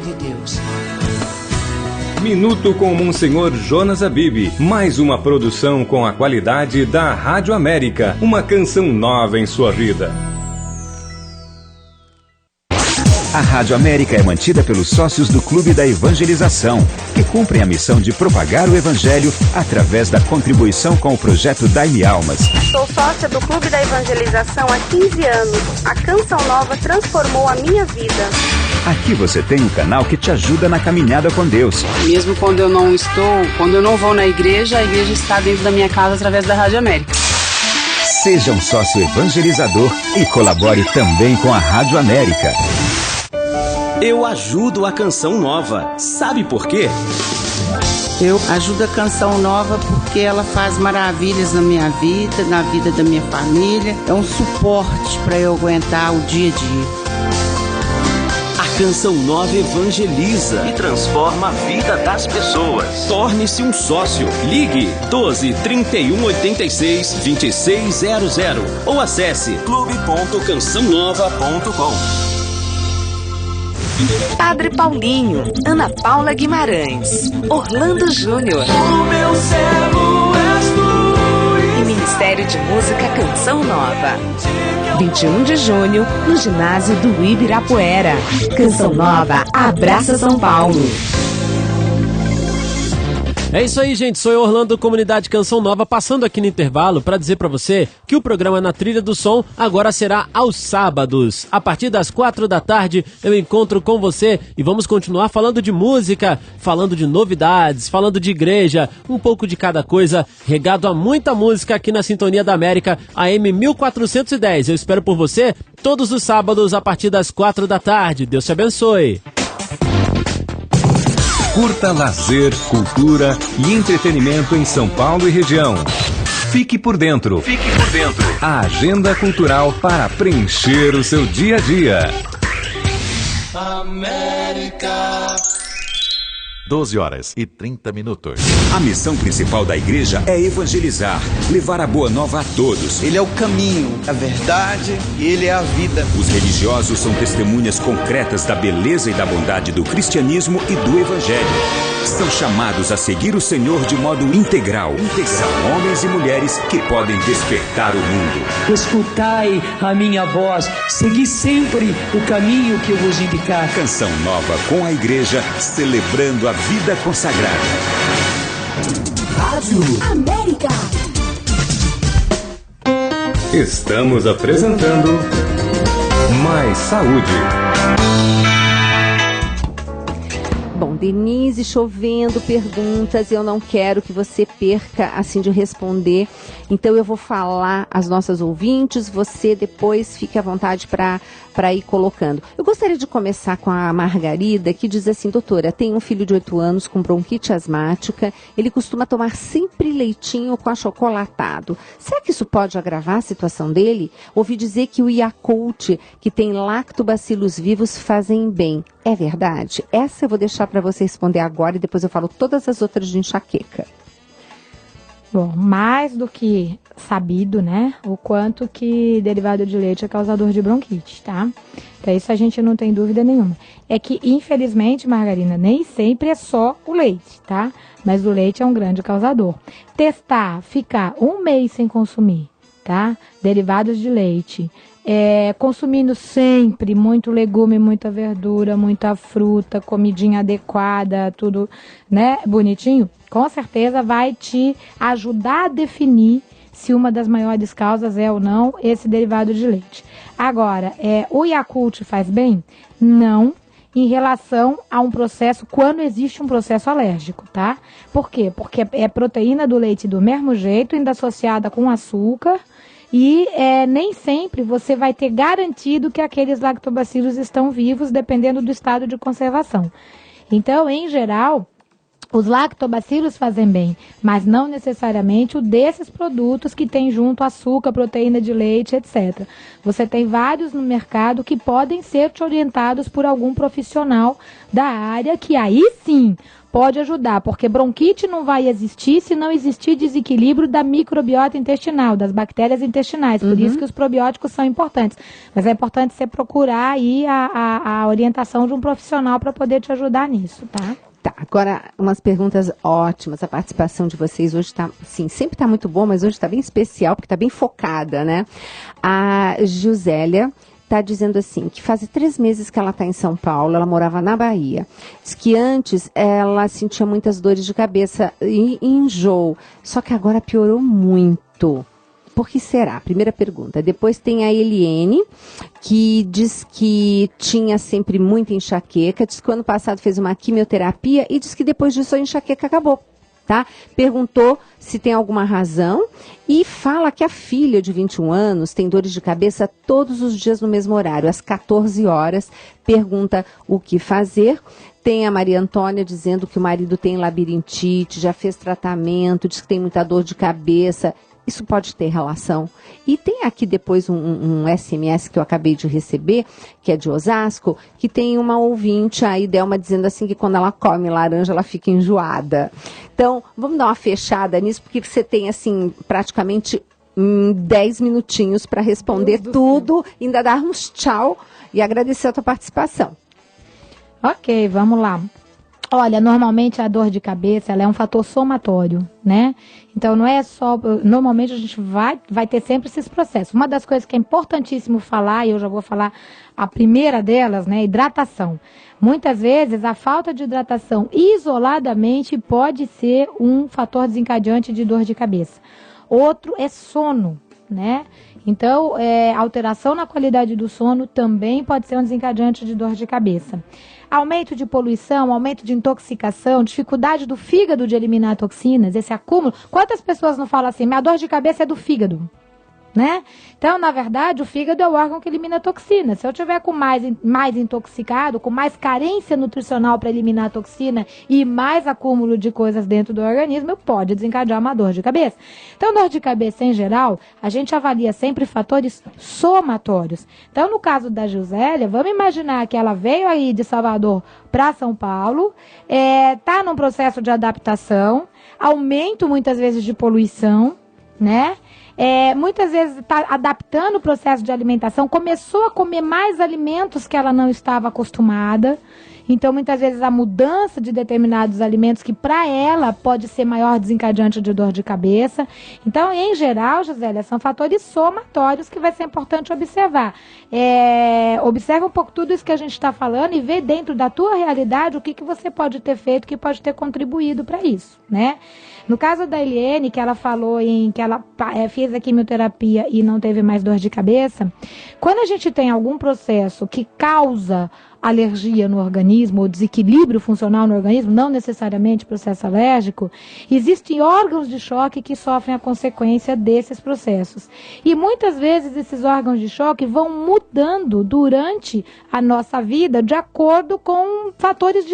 de Deus. Minuto com o Monsenhor Jonas Abib. Mais uma produção com a qualidade da Rádio América. Uma canção nova em sua vida. A Rádio América é mantida pelos sócios do Clube da Evangelização, que cumprem a missão de propagar o Evangelho através da contribuição com o projeto Dai-me Almas. Sou sócia do Clube da Evangelização há 15 anos. A Canção Nova transformou a minha vida. Aqui você tem um canal que te ajuda na caminhada com Deus. Mesmo quando eu não vou na igreja, a igreja está dentro da minha casa através da Rádio América. Seja um sócio evangelizador e colabore também com a Rádio América. Eu ajudo a Canção Nova. Sabe por quê? Eu ajudo a Canção Nova porque ela faz maravilhas na minha vida, na vida da minha família. É um suporte para eu aguentar o dia a dia. A Canção Nova evangeliza e transforma a vida das pessoas. Torne-se um sócio. Ligue 12 31 86 2600 ou acesse clube.cançãonova.com. Padre Paulinho, Ana Paula Guimarães, Orlando Júnior. O meu servo és tu. E Ministério de Música Canção Nova. 21 de junho, no ginásio do Ibirapuera. Canção Nova, abraça São Paulo. É isso aí, gente. Sou eu, Orlando, Comunidade Canção Nova, passando aqui no intervalo para dizer para você que o programa Na Trilha do Som agora será aos sábados. A partir das 4 da tarde eu encontro com você e vamos continuar falando de música, falando de novidades, falando de igreja, um pouco de cada coisa, regado a muita música aqui na Sintonia da América, AM 1410. Eu espero por você todos os sábados a partir das 4 da tarde. Deus te abençoe. Curta lazer, cultura e entretenimento em São Paulo e região. Fique por dentro. A agenda cultural para preencher o seu dia a dia. América. 12h30. A missão principal da igreja é evangelizar, levar a boa nova a todos. Ele é o caminho, a verdade e ele é a vida. Os religiosos são testemunhas concretas da beleza e da bondade do cristianismo e do evangelho. São chamados a seguir o Senhor de modo integral. São homens e mulheres que podem despertar o mundo. Escutai a minha voz, segui sempre o caminho que eu vos indicar. Canção Nova com a igreja, celebrando a vida consagrada. Rádio América. Estamos apresentando Mais Saúde. Bom, Denise, chovendo perguntas, eu não quero que você perca assim de responder, então eu vou falar às nossas ouvintes, você depois fique à vontade para ir colocando. Eu gostaria de começar com a Margarida, que diz assim: doutora, tem um filho de 8 anos com bronquite asmática, ele costuma tomar sempre leitinho com achocolatado. Será que isso pode agravar a situação dele? Ouvi dizer que o Yakult, que tem lactobacilos vivos, fazem bem. É verdade? Essa eu vou deixar para você responder agora e depois eu falo todas as outras de enxaqueca. Bom, mais do que sabido, né, o quanto que derivado de leite é causador de bronquite, tá? Então isso a gente não tem dúvida nenhuma. É que, infelizmente, Margarina, nem sempre é só o leite, tá? Mas o leite é um grande causador. Testar, ficar 1 mês sem consumir, tá? Derivados de leite. Consumindo sempre muito legume, muita verdura, muita fruta, comidinha adequada, tudo, né, bonitinho, com certeza vai te ajudar a definir se uma das maiores causas é ou não esse derivado de leite. Agora, o Yakult faz bem? Não, em relação a um processo, quando existe um processo alérgico, tá? Por quê? Porque é proteína do leite do mesmo jeito, ainda associada com açúcar, e nem sempre você vai ter garantido que aqueles lactobacilos estão vivos, dependendo do estado de conservação. Então, em geral, os lactobacilos fazem bem, mas não necessariamente o desses produtos que tem junto açúcar, proteína de leite, etc. Você tem vários no mercado que podem ser te orientados por algum profissional da área, que aí sim pode ajudar, porque bronquite não vai existir se não existir desequilíbrio da microbiota intestinal, das bactérias intestinais, por isso que os probióticos são importantes. Mas é importante você procurar aí a orientação de um profissional para poder te ajudar nisso, tá? Tá, agora umas perguntas ótimas, a participação de vocês hoje está, sim, sempre está muito bom, mas hoje está bem especial, porque está bem focada, né? A Gisélia está dizendo assim, que faz 3 meses que ela está em São Paulo, ela morava na Bahia. Diz que antes ela sentia muitas dores de cabeça e enjoo, só que agora piorou muito. Por que será? Primeira pergunta. Depois tem a Eliene, que diz que tinha sempre muita enxaqueca, diz que o ano passado fez uma quimioterapia e diz que depois disso a enxaqueca acabou. Tá? Perguntou se tem alguma razão e fala que a filha de 21 anos tem dores de cabeça todos os dias no mesmo horário, às 14 horas. Pergunta o que fazer. Tem a Maria Antônia dizendo que o marido tem labirintite, já fez tratamento, diz que tem muita dor de cabeça. Isso pode ter relação. E tem aqui depois um SMS que eu acabei de receber, que é de Osasco, que tem uma ouvinte, a Idelma, dizendo assim que quando ela come laranja, ela fica enjoada. Então, vamos dar uma fechada nisso, porque você tem, assim, praticamente 10 minutinhos para responder tudo, ainda dar uns tchau e agradecer a tua participação. Ok, vamos lá. Olha, normalmente a dor de cabeça, ela é um fator somatório, né? Então, não é só... Normalmente a gente vai ter sempre esses processos. Uma das coisas que é importantíssimo falar, e eu já vou falar a primeira delas, né? Hidratação. Muitas vezes, a falta de hidratação isoladamente pode ser um fator desencadeante de dor de cabeça. Outro é sono, né? Então, alteração na qualidade do sono também pode ser um desencadeante de dor de cabeça. Aumento de poluição, aumento de intoxicação, dificuldade do fígado de eliminar toxinas, esse acúmulo. Quantas pessoas não falam assim, minha dor de cabeça é do fígado, né? Então, na verdade, o fígado é o órgão que elimina toxina. Se eu tiver com mais intoxicado, com mais carência nutricional para eliminar toxina e mais acúmulo de coisas dentro do organismo, pode desencadear uma dor de cabeça. Então, dor de cabeça, em geral, a gente avalia sempre fatores somatórios. Então, no caso da Gisélia, vamos imaginar que ela veio aí de Salvador para São Paulo, está num processo de adaptação, aumento muitas vezes de poluição, né? Muitas vezes está adaptando o processo de alimentação, começou a comer mais alimentos que ela não estava acostumada. Então, muitas vezes, a mudança de determinados alimentos, que para ela pode ser maior desencadeante de dor de cabeça. Então, em geral, Gisélia, são fatores somatórios que vai ser importante observar. Observa um pouco tudo isso que a gente está falando e vê dentro da tua realidade o que você pode ter feito, que pode ter contribuído para isso, né? No caso da Eliane, que ela falou que ela fez a quimioterapia e não teve mais dor de cabeça, quando a gente tem algum processo que causa alergia no organismo, ou desequilíbrio funcional no organismo, não necessariamente processo alérgico, existem órgãos de choque que sofrem a consequência desses processos. E muitas vezes esses órgãos de choque vão mudando durante a nossa vida de acordo com fatores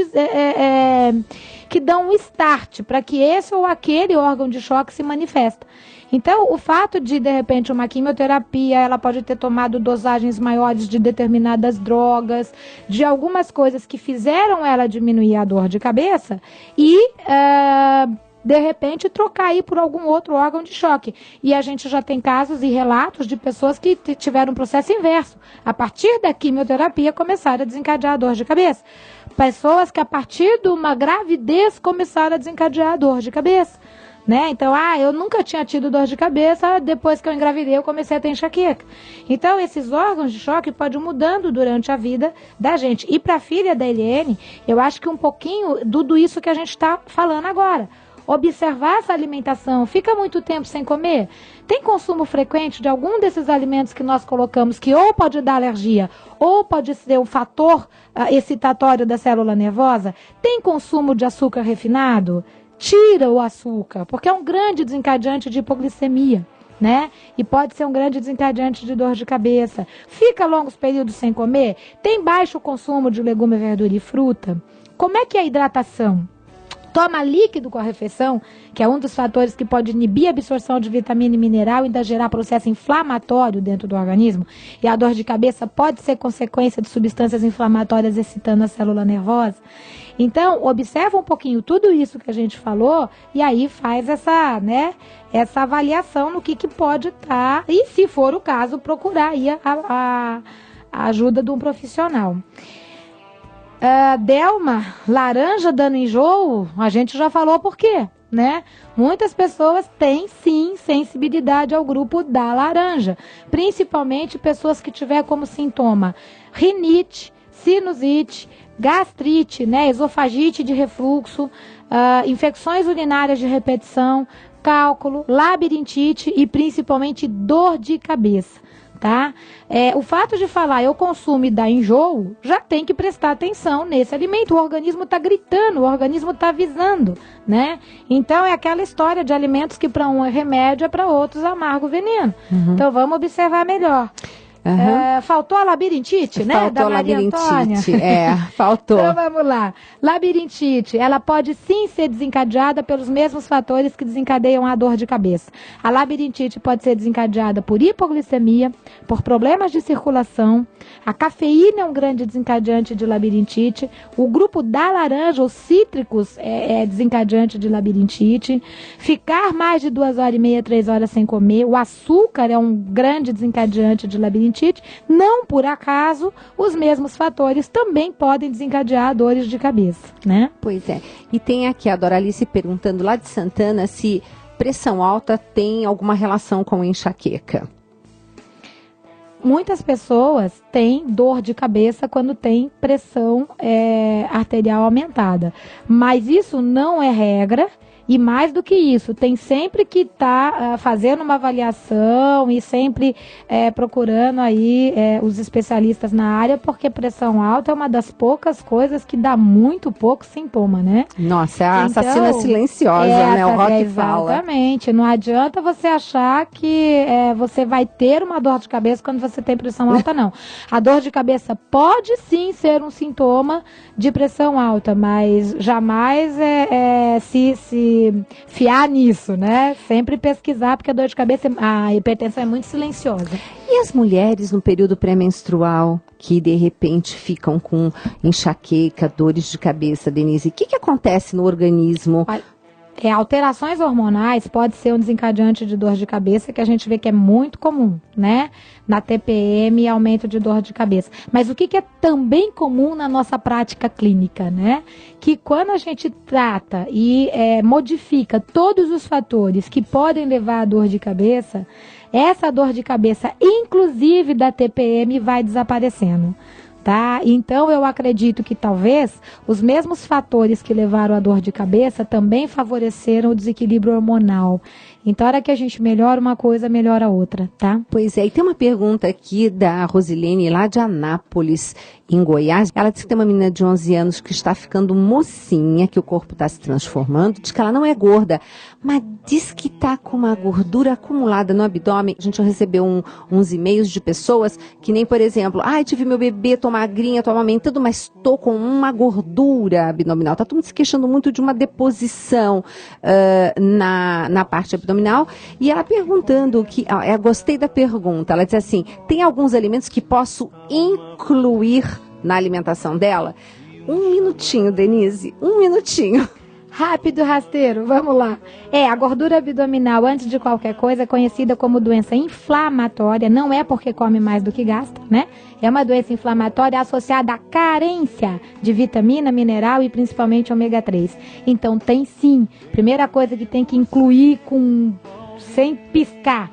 que dão um start para que esse ou aquele órgão de choque se manifesta. Então, o fato de repente, uma quimioterapia, ela pode ter tomado dosagens maiores de determinadas drogas, de algumas coisas que fizeram ela diminuir a dor de cabeça e, de repente, trocar aí por algum outro órgão de choque. E a gente já tem casos e relatos de pessoas que tiveram um processo inverso. A partir da quimioterapia, começaram a desencadear a dor de cabeça. Pessoas que, a partir de uma gravidez, começaram a desencadear a dor de cabeça. né? Então, eu nunca tinha tido dor de cabeça, depois que eu engravidei eu comecei a ter enxaqueca. Então, esses órgãos de choque podem ir mudando durante a vida da gente. E para a filha da Eliane, eu acho que um pouquinho tudo isso que a gente está falando agora. Observar essa alimentação, fica muito tempo sem comer, tem consumo frequente de algum desses alimentos que nós colocamos, que ou pode dar alergia, ou pode ser um fator excitatório da célula nervosa, tem consumo de açúcar refinado, tira o açúcar, porque é um grande desencadeante de hipoglicemia, né? E pode ser um grande desencadeante de dor de cabeça. Fica longos períodos sem comer, tem baixo consumo de legume, verdura e fruta. Como é que é a hidratação? Toma líquido com a refeição, que é um dos fatores que pode inibir a absorção de vitamina e mineral e ainda gerar processo inflamatório dentro do organismo. E a dor de cabeça pode ser consequência de substâncias inflamatórias excitando a célula nervosa. Então, observa um pouquinho tudo isso que a gente falou e aí faz essa avaliação no que pode estar e, se for o caso, procurar aí a ajuda de um profissional. Delma, laranja dando enjoo, a gente já falou por quê, né? Muitas pessoas têm sim sensibilidade ao grupo da laranja, principalmente pessoas que tiver como sintoma rinite, sinusite, gastrite, né? Esofagite de refluxo, infecções urinárias de repetição, cálculo, labirintite e principalmente dor de cabeça. Tá? O fato de falar eu consumo e dá enjoo, já tem que prestar atenção nesse alimento. O organismo está gritando, o organismo está avisando, né? Então é aquela história de alimentos que para um é remédio, para outros amargo veneno. Então vamos observar melhor. Faltou a labirintite, né? Faltou a labirintite, faltou. Então vamos lá. Labirintite, ela pode sim ser desencadeada pelos mesmos fatores que desencadeiam a dor de cabeça. A labirintite pode ser desencadeada por hipoglicemia, por problemas de circulação. A cafeína é um grande desencadeante de labirintite. O grupo da laranja, os cítricos, é desencadeante de labirintite. Ficar mais de 2h30, 3 horas sem comer. O açúcar é um grande desencadeante de labirintite. Não por acaso, os mesmos fatores também podem desencadear dores de cabeça, né? Pois é. E tem aqui a Doralice perguntando lá de Santana se pressão alta tem alguma relação com enxaqueca. Muitas pessoas têm dor de cabeça quando tem pressão arterial aumentada, mas isso não é regra. E mais do que isso, tem sempre que estar fazendo uma avaliação e sempre procurando aí os especialistas na área, porque pressão alta é uma das poucas coisas que dá muito pouco sintoma, né? Nossa, é a assassina silenciosa, né? O Rock fala. Exatamente. Não adianta você achar que você vai ter uma dor de cabeça quando você tem pressão alta, não. A dor de cabeça pode sim ser um sintoma de pressão alta, mas jamais se fiar nisso, né? Sempre pesquisar, porque a dor de cabeça, a hipertensão é muito silenciosa. E as mulheres no período pré-menstrual, que de repente ficam com enxaqueca, dores de cabeça, Denise, o que acontece no organismo? Alterações hormonais pode ser um desencadeante de dor de cabeça, que a gente vê que é muito comum, né? Na TPM e aumento de dor de cabeça. Mas o que é também comum na nossa prática clínica, né? Que quando a gente trata e modifica todos os fatores que podem levar à dor de cabeça, essa dor de cabeça, inclusive da TPM, vai desaparecendo. Tá? Então eu acredito que talvez os mesmos fatores que levaram à dor de cabeça também favoreceram o desequilíbrio hormonal. Então, a hora que a gente melhora uma coisa, melhora a outra, tá? Pois é, e tem uma pergunta aqui da Rosilene, lá de Anápolis, em Goiás. Ela disse que tem uma menina de 11 anos que está ficando mocinha, que o corpo está se transformando, diz que ela não é gorda, mas diz que está com uma gordura acumulada no abdômen. A gente recebeu uns e-mails de pessoas que nem, por exemplo, tive meu bebê, tô magrinha, tô amamentando, mas tô com uma gordura abdominal. Tá todo mundo se queixando muito de uma deposição na parte abdominal. E ela perguntando gostei da pergunta, ela disse assim, tem alguns alimentos que posso incluir na alimentação dela? Um minutinho, Denise, um minutinho. Rápido, rasteiro, vamos lá. A gordura abdominal, antes de qualquer coisa, é conhecida como doença inflamatória. Não é porque come mais do que gasta, né? É uma doença inflamatória associada à carência de vitamina, mineral e principalmente ômega 3. Então tem sim. Primeira coisa que tem que incluir sem piscar.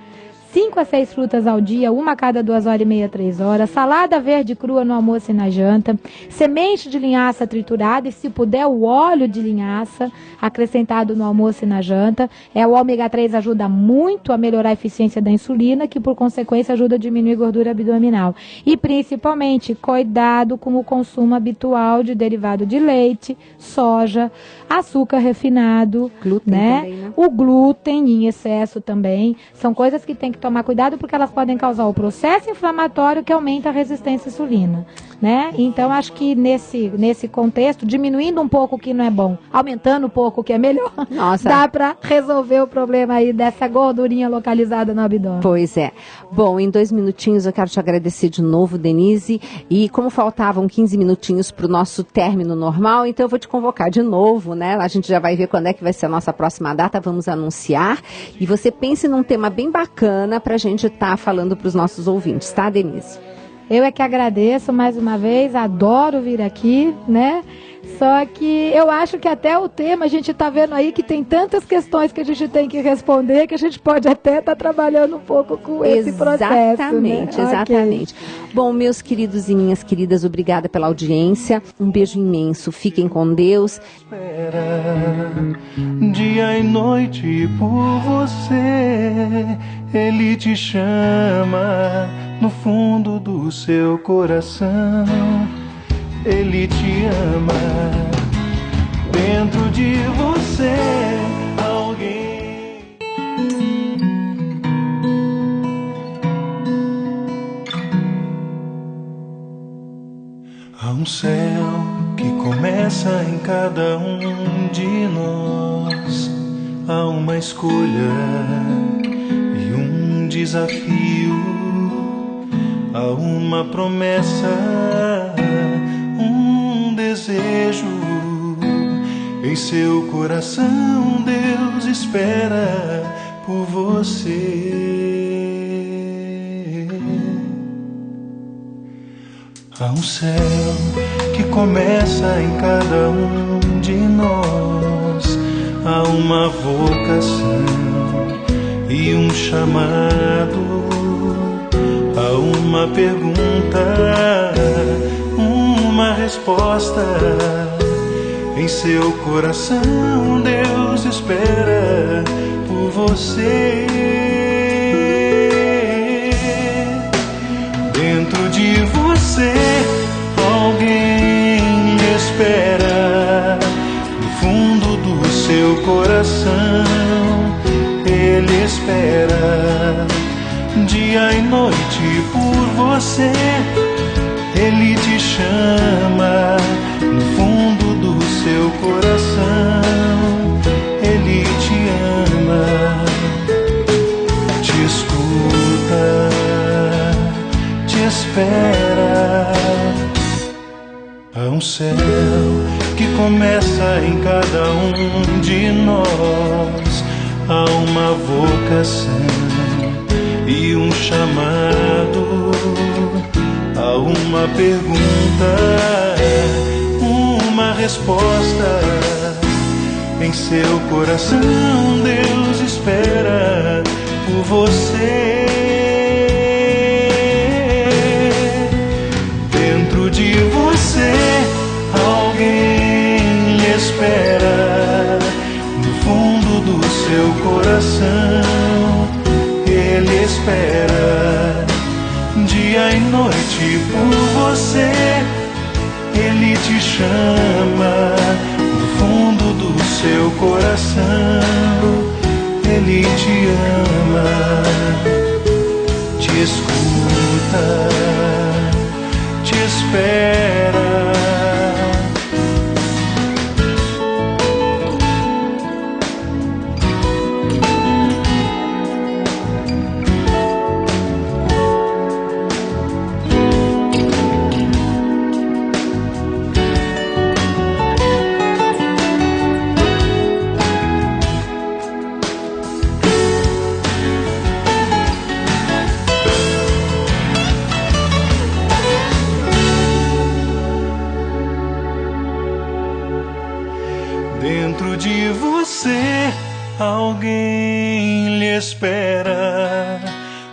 5 a 6 frutas ao dia, uma a cada 2 horas e meia, 3 horas. Salada verde crua no almoço e na janta. Semente de linhaça triturada e, se puder, o óleo de linhaça acrescentado no almoço e na janta. O ômega 3 ajuda muito a melhorar a eficiência da insulina, que por consequência ajuda a diminuir a gordura abdominal. E principalmente, cuidado com o consumo habitual de derivado de leite, soja, açúcar refinado, glúten, né? Também, né? O glúten em excesso também. São coisas que tem que tomar cuidado porque elas podem causar o processo inflamatório que aumenta a resistência à insulina, né? Então acho que nesse contexto, diminuindo um pouco o que não é bom, aumentando um pouco o que é melhor, dá para resolver o problema aí dessa gordurinha localizada no abdômen. Pois é. Bom, em 2 minutinhos eu quero te agradecer de novo, Denise, e como faltavam 15 minutinhos para o nosso término normal, então eu vou te convocar de novo, né? A gente já vai ver quando é que vai ser a nossa próxima data, vamos anunciar, e você pense num tema bem bacana para a gente estar falando para os nossos ouvintes, tá, Denise? Eu é que agradeço mais uma vez, adoro vir aqui, né? Só que eu acho que até o tema, a gente está vendo aí que tem tantas questões que a gente tem que responder, que a gente pode até estar trabalhando um pouco com esse processo. Exatamente, né? Exatamente. Okay. Bom, meus queridos e minhas queridas, obrigada pela audiência. Um beijo imenso. Fiquem com Deus. Dia e noite por você, Ele te chama no fundo do seu coração. Ele te ama, dentro de você alguém. Há um céu que começa em cada um de nós. Há uma escolha e um desafio. Há uma promessa, desejo em seu coração. Deus espera por você. Há um céu que começa em cada um de nós. Há uma vocação e um chamado. Há uma pergunta, uma resposta. Em seu coração Deus espera por você. Dentro de você alguém espera. No fundo do seu coração Ele espera. Dia e noite por você Ele te chama no fundo do seu coração. Ele te ama, te escuta, te espera. Há um céu que começa em cada um de nós. Há uma vocação e um chamado. Há uma pergunta, uma resposta. Em seu coração Deus espera por você. Dentro de você alguém espera. No fundo do seu coração Ele espera. Dia e noite por você Ele te chama. No fundo do seu coração Ele te ama, te escuta, te espera. você, alguém lhe espera.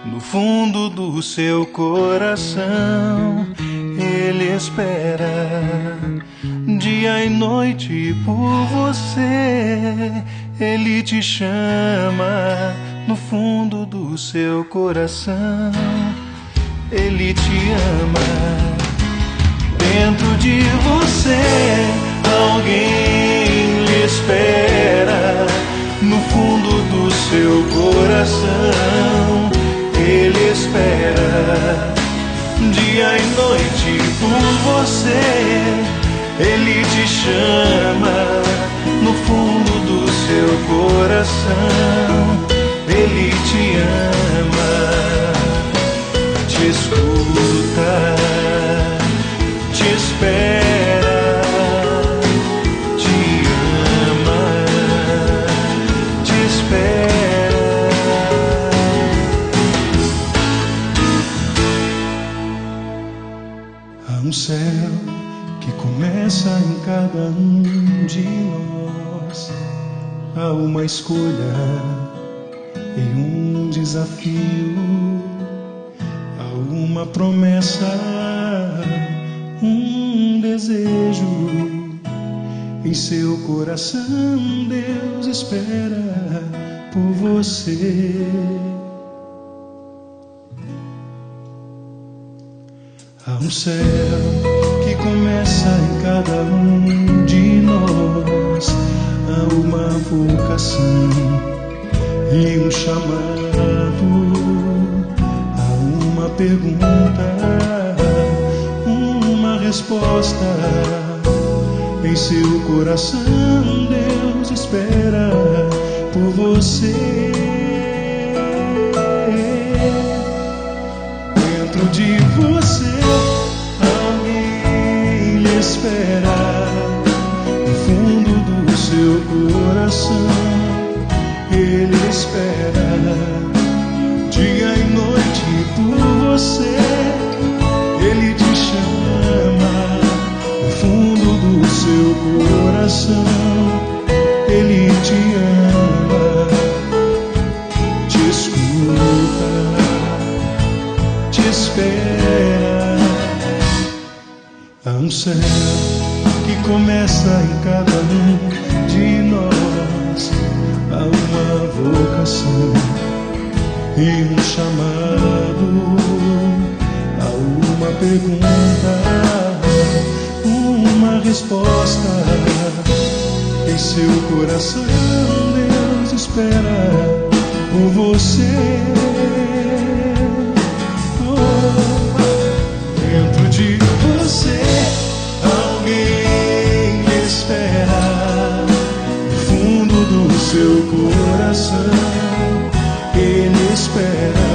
No fundo do seu coração, ele espera. Dia e noite por você, ele te chama. No fundo do seu coração, ele te ama. Dentro de você, alguém lhe espera. No fundo do seu coração, ele espera. Dia e noite por você, ele te chama. No fundo do seu coração, ele te ama. Te escuta, te espera, te ama, te espera. Há um céu que começa em cada um de nós. Há uma escolha e um desafio. Há uma promessa, um desejo. Em seu coração Deus espera por você. Há um céu que começa em cada um de nós. Há uma vocação e um chamado. Há uma pergunta, uma resposta. Em seu coração Deus espera por você. Dentro de você, alguém lhe espera. No fundo do seu coração, ele espera. Dia e noite por você, ele te chama. No fundo do seu coração, ele te ama. Te escuta, te espera. Há um céu que começa em cada um de nós. Há uma vocação e um chamado. Há uma pergunta, uma resposta. Em seu coração Deus espera por você. Dentro de você, alguém lhe espera. No fundo do seu coração, ele espera.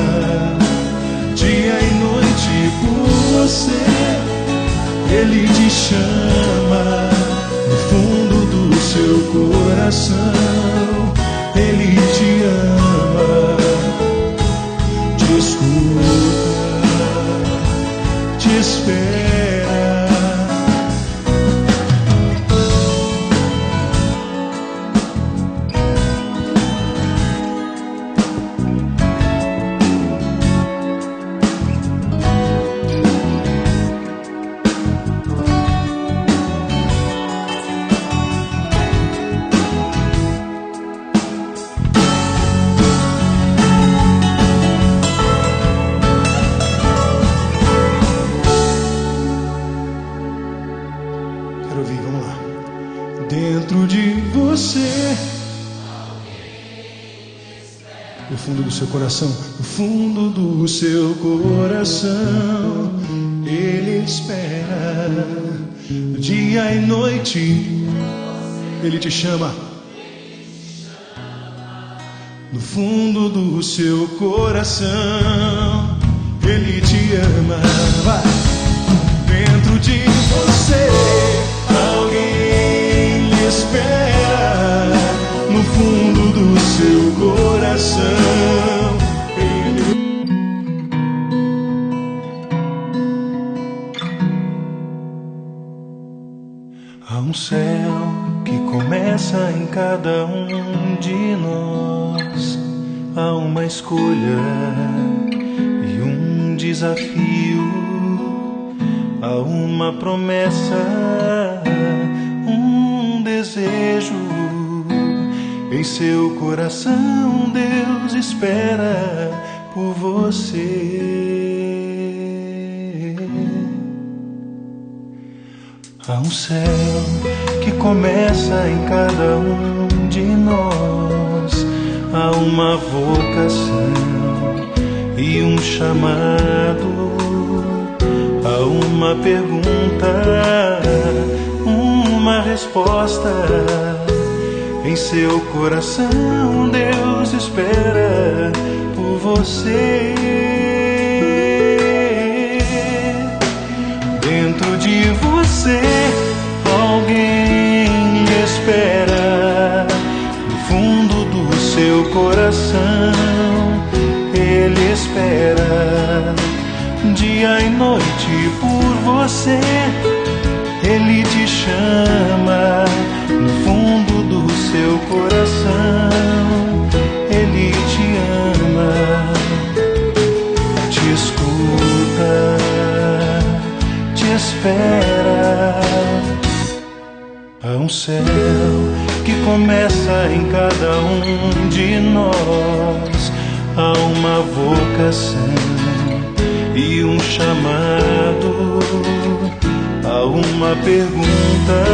Dia e noite por você, ele te chama. No fundo do seu coração, ele te ama. Te escuta, te espera. Quero ouvir, vamos lá. Dentro de você, no fundo do seu coração, no fundo do seu coração, ele espera. Dia e noite, ele te chama. No fundo do seu coração, ele te ama. Vai. Dentro de você, alguém lhe espera. No fundo do seu coração, há um céu que começa começa em cada um de nós. Há uma escolha e um desafio, há uma promessa, um desejo. Em seu coração Deus espera por você. Há um céu que começa em cada um de nós. Há uma vocação e um chamado. Há uma pergunta, uma resposta. Em seu coração Deus espera por você. Dentro de você alguém espera. No fundo do seu coração Ele espera. Dia e noite por você Ele te chama. No fundo do seu coração Ele te ama. Te escuta, te espera. Há um céu que começa em cada um de nós. Há uma vocação e um chamado. Há uma pergunta,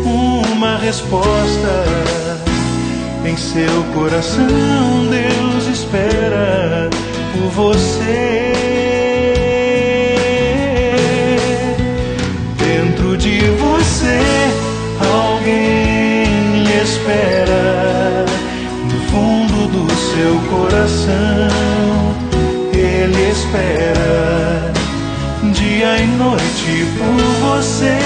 uma resposta. Em seu coração Deus espera por você. Dentro de você alguém espera. No fundo do seu coração Ele espera. Dia e noite por você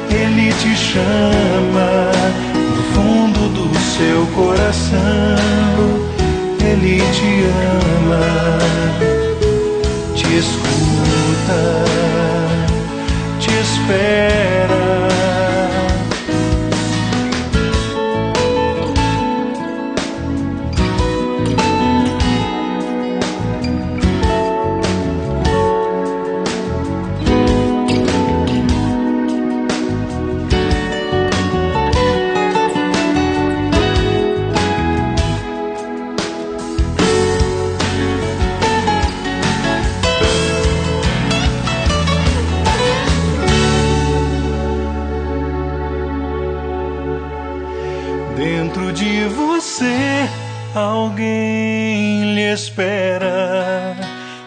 Ele te chama. No fundo do seu coração Ele te ama. Te escuta, te espera. Dentro de você alguém lhe espera.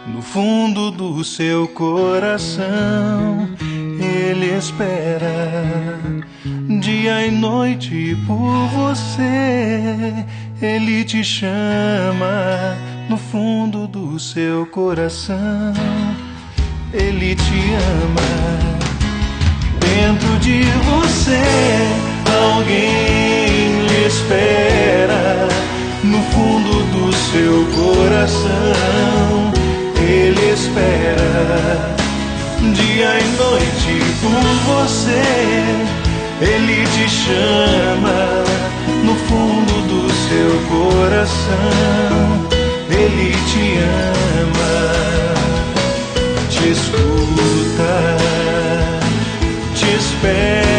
No fundo do seu coração Ele espera. Dia e noite por você Ele te chama. No fundo do seu coração Ele te ama. Dentro de você alguém lhe espera. No fundo do seu coração Ele espera. Dia e noite por você Ele te chama. No fundo do seu coração Ele te ama. Te escuta, te espera.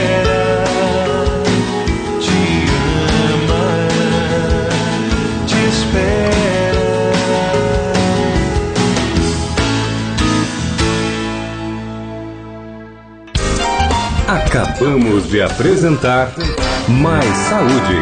Acabamos de apresentar Mais Saúde.